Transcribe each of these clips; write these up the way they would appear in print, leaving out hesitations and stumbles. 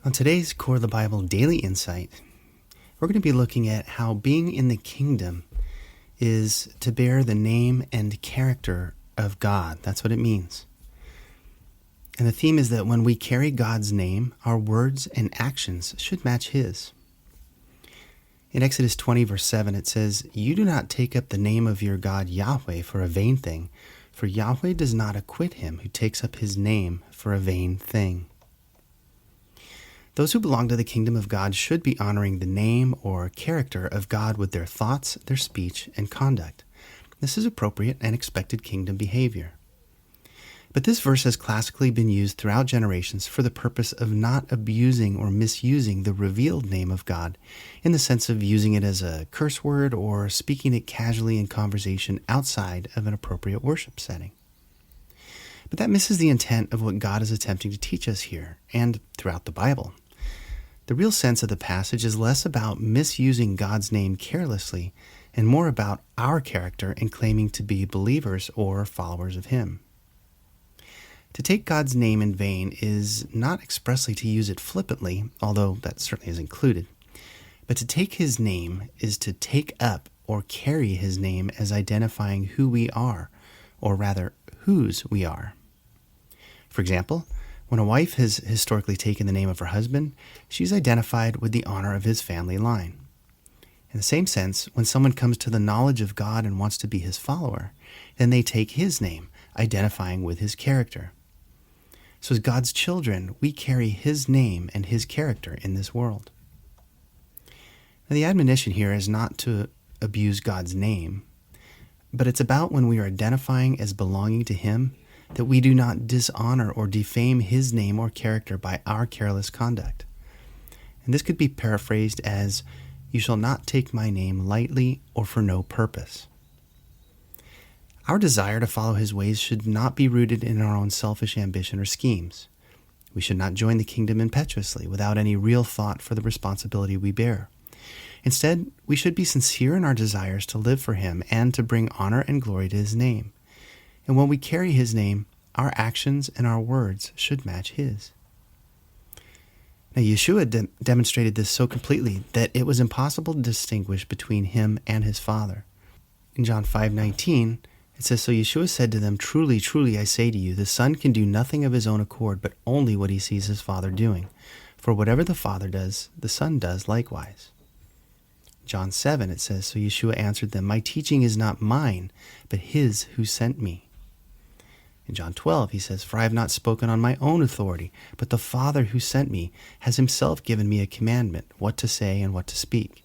On today's Core of the Bible Daily Insight, we're going to be looking at how being in the kingdom is to bear the name and character of God. That's what it means. And the theme is that when we carry God's name, our words and actions should match His. In Exodus 20, verse 7, it says, "You do not take up the name of your God Yahweh for a vain thing, for Yahweh does not acquit him who takes up His name for a vain thing." Those who belong to the kingdom of God should be honoring the name or character of God with their thoughts, their speech, and conduct. This is appropriate and expected kingdom behavior. But this verse has classically been used throughout generations for the purpose of not abusing or misusing the revealed name of God, in the sense of using it as a curse word or speaking it casually in conversation outside of an appropriate worship setting. But that misses the intent of what God is attempting to teach us here and throughout the Bible. The real sense of the passage is less about misusing God's name carelessly and more about our character in claiming to be believers or followers of Him. To take God's name in vain is not expressly to use it flippantly, although that certainly is included. But to take His name is to take up or carry His name as identifying who we are, or rather, whose we are. For example, when a wife has historically taken the name of her husband, she's identified with the honor of his family line. In the same sense, when someone comes to the knowledge of God and wants to be His follower, then they take His name, identifying with His character. So as God's children, we carry His name and His character in this world. Now, the admonition here is not to abuse God's name, but it's about when we are identifying as belonging to Him, that we do not dishonor or defame His name or character by our careless conduct. And this could be paraphrased as, "You shall not take my name lightly or for no purpose." Our desire to follow His ways should not be rooted in our own selfish ambition or schemes. We should not join the kingdom impetuously without any real thought for the responsibility we bear. Instead, we should be sincere in our desires to live for Him and to bring honor and glory to His name. And when we carry His name, our actions and our words should match His. Now, Yeshua demonstrated this so completely that it was impossible to distinguish between Him and His Father. In John 5:19, it says, "So Yeshua said to them, 'Truly, truly, I say to you, the Son can do nothing of His own accord, but only what He sees His Father doing. For whatever the Father does, the Son does likewise.'" John 7, it says, "So Yeshua answered them, 'My teaching is not mine, but His who sent me.'" In John 12, He says, "For I have not spoken on my own authority, but the Father who sent me has Himself given me a commandment, what to say and what to speak."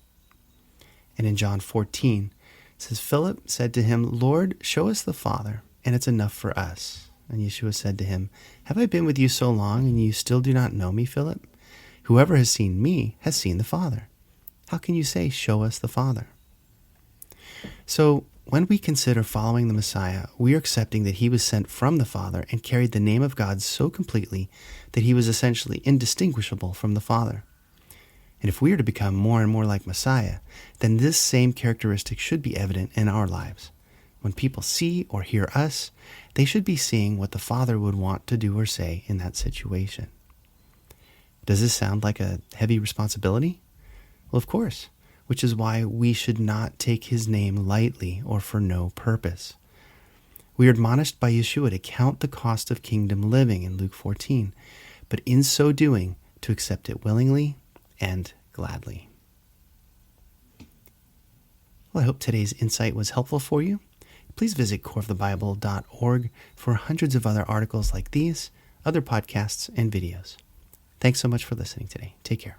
And in John 14, it says, "Philip said to Him, 'Lord, show us the Father, and it's enough for us.' And Yeshua said to him, 'Have I been with you so long, and you still do not know me, Philip? Whoever has seen me has seen the Father. How can you say, show us the Father?'" So, when we consider following the Messiah, we are accepting that He was sent from the Father and carried the name of God so completely that He was essentially indistinguishable from the Father. And if we are to become more and more like Messiah, then this same characteristic should be evident in our lives. When people see or hear us, they should be seeing what the Father would want to do or say in that situation. Does this sound like a heavy responsibility? Well, of course, which is why we should not take His name lightly or for no purpose. We are admonished by Yeshua to count the cost of kingdom living in Luke 14, but in so doing, to accept it willingly and gladly. Well, I hope today's insight was helpful for you. Please visit coreofthebible.org for hundreds of other articles like these, other podcasts, and videos. Thanks so much for listening today. Take care.